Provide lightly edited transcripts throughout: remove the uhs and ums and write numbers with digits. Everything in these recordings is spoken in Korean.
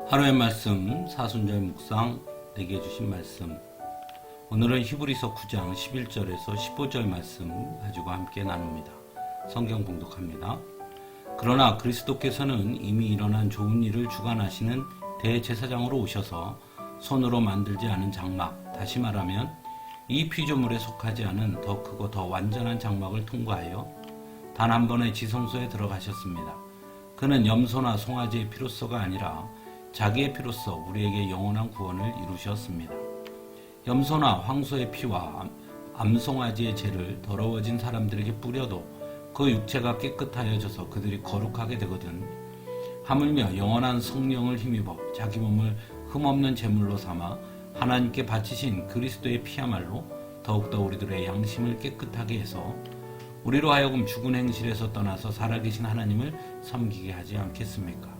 하루의 말씀 사순절 묵상 내게 해주신 말씀, 오늘은 히브리서 9장 11절에서 15절 말씀 가지고 함께 나눕니다. 성경 봉독합니다. 그러나 그리스도께서는 이미 일어난 좋은 일을 주관하시는 대제사장으로 오셔서 손으로 만들지 않은 장막, 다시 말하면 이 피조물에 속하지 않은 더 크고 더 완전한 장막을 통과하여 단 한 번의 지성소에 들어가셨습니다. 그는 염소나 송아지의 피로서가 아니라 자기의 피로써 우리에게 영원한 구원을 이루셨습니다. 염소나 황소의 피와 암송아지의 죄를 더러워진 사람들에게 뿌려도 그 육체가 깨끗하여져서 그들이 거룩하게 되거든. 하물며 영원한 성령을 힘입어 자기 몸을 흠없는 제물로 삼아 하나님께 바치신 그리스도의 피야말로 더욱더 우리들의 양심을 깨끗하게 해서 우리로 하여금 죽은 행실에서 떠나서 살아계신 하나님을 섬기게 하지 않겠습니까?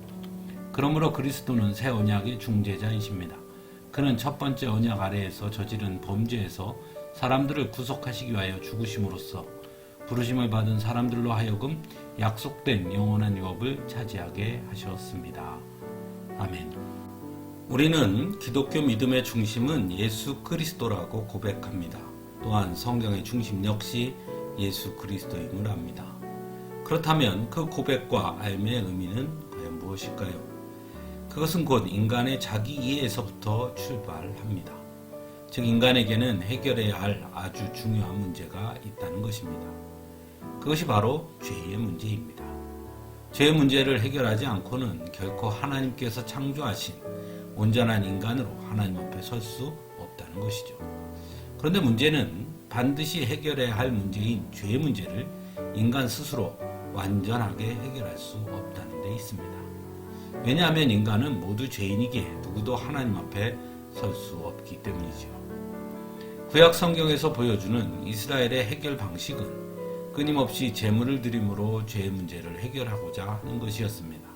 그러므로 그리스도는 새 언약의 중재자이십니다. 그는 첫 번째 언약 아래에서 저지른 범죄에서 사람들을 구속하시기 위하여 죽으심으로써 부르심을 받은 사람들로 하여금 약속된 영원한 유업을 차지하게 하셨습니다. 아멘. 우리는 기독교 믿음의 중심은 예수 그리스도라고 고백합니다. 또한 성경의 중심 역시 예수 그리스도임을 압니다. 그렇다면 그 고백과 삶의 의미는 과연 무엇일까요? 그것은 곧 인간의 자기 이해에서부터 출발합니다. 즉 인간에게는 해결해야 할 아주 중요한 문제가 있다는 것입니다. 그것이 바로 죄의 문제입니다. 죄의 문제를 해결하지 않고는 결코 하나님께서 창조하신 온전한 인간으로 하나님 앞에 설 수 없다는 것이죠. 그런데 문제는 반드시 해결해야 할 문제인 죄의 문제를 인간 스스로 완전하게 해결할 수 없다는 데 있습니다. 왜냐하면 인간은 모두 죄인이기에 누구도 하나님 앞에 설 수 없기 때문이죠. 구약 성경에서 보여주는 이스라엘의 해결 방식은 끊임없이 제물을 드림으로 죄의 문제를 해결하고자 하는 것이었습니다.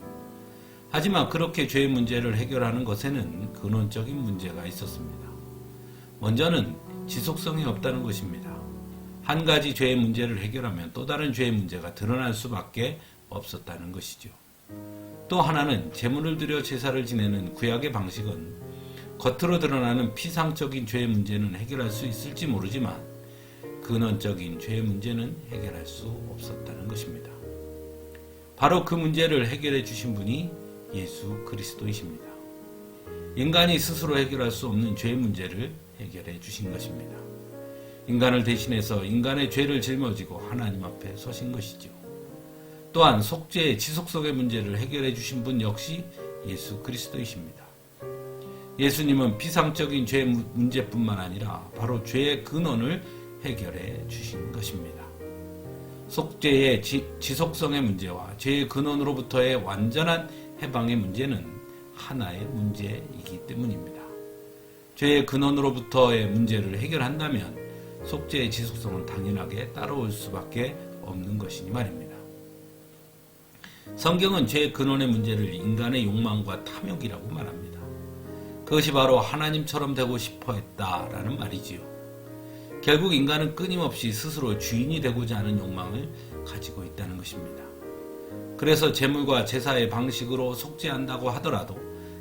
하지만 그렇게 죄의 문제를 해결하는 것에는 근원적인 문제가 있었습니다. 먼저는 지속성이 없다는 것입니다. 한 가지 죄의 문제를 해결하면 또 다른 죄의 문제가 드러날 수밖에 없었다는 것이죠. 또 하나는 제물을 드려 제사를 지내는 구약의 방식은 겉으로 드러나는 피상적인 죄의 문제는 해결할 수 있을지 모르지만 근원적인 죄의 문제는 해결할 수 없었다는 것입니다. 바로 그 문제를 해결해 주신 분이 예수 그리스도이십니다. 인간이 스스로 해결할 수 없는 죄의 문제를 해결해 주신 것입니다. 인간을 대신해서 인간의 죄를 짊어지고 하나님 앞에 서신 것이죠. 또한 속죄의 지속성의 문제를 해결해 주신 분 역시 예수 그리스도이십니다. 예수님은 비상적인 죄의 문제뿐만 아니라 바로 죄의 근원을 해결해 주신 것입니다. 속죄의 지속성의 문제와 죄의 근원으로부터의 완전한 해방의 문제는 하나의 문제이기 때문입니다. 죄의 근원으로부터의 문제를 해결한다면 속죄의 지속성은 당연하게 따라올 수밖에 없는 것이니 말입니다. 성경은 죄의 근원의 문제를 인간의 욕망과 탐욕이라고 말합니다. 그것이 바로 하나님처럼 되고 싶어 했다라는 말이지요. 결국 인간은 끊임없이 스스로 주인이 되고자 하는 욕망을 가지고 있다는 것입니다. 그래서 제물과 제사의 방식으로 속죄한다고 하더라도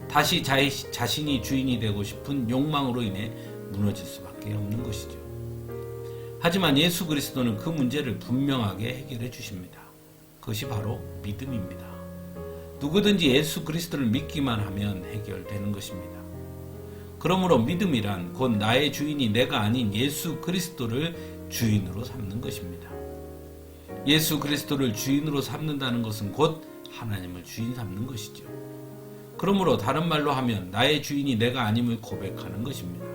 다시 자신이 주인이 되고 싶은 욕망으로 인해 무너질 수밖에 없는 것이죠. 하지만 예수 그리스도는 그 문제를 분명하게 해결해 주십니다. 그것이 바로 믿음입니다. 누구든지 예수 그리스도를 믿기만 하면 해결되는 것입니다. 그러므로 믿음이란 곧 나의 주인이 내가 아닌 예수 그리스도를 주인으로 삼는 것입니다. 예수 그리스도를 주인으로 삼는다는 것은 곧 하나님을 주인 삼는 것이죠. 그러므로 다른 말로 하면 나의 주인이 내가 아님을 고백하는 것입니다.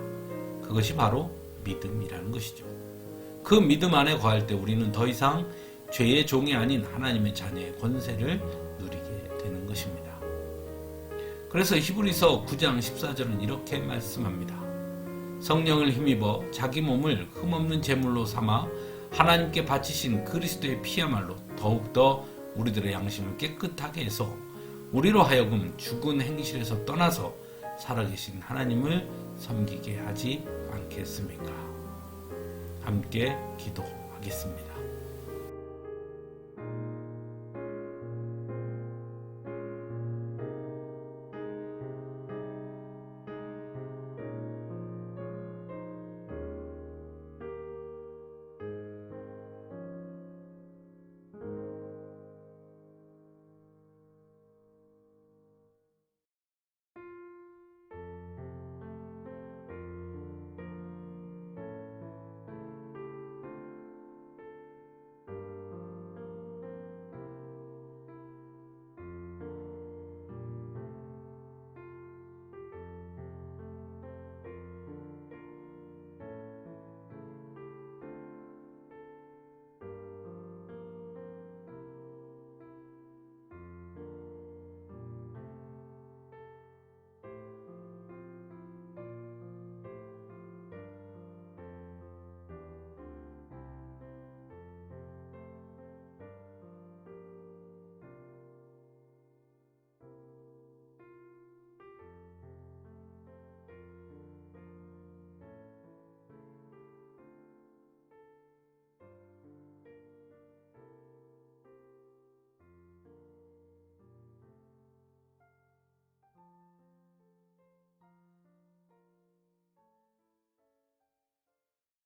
그것이 바로 믿음이라는 것이죠. 그 믿음 안에 거할 때 우리는 더 이상 죄의 종이 아닌 하나님의 자녀의 권세를 누리게 되는 것입니다. 그래서 히브리서 9장 14절은 이렇게 말씀합니다. 성령을 힘입어 자기 몸을 흠없는 제물로 삼아 하나님께 바치신 그리스도의 피야말로 더욱더 우리들의 양심을 깨끗하게 해서 우리로 하여금 죽은 행실에서 떠나서 살아계신 하나님을 섬기게 하지 않겠습니까? 함께 기도하겠습니다.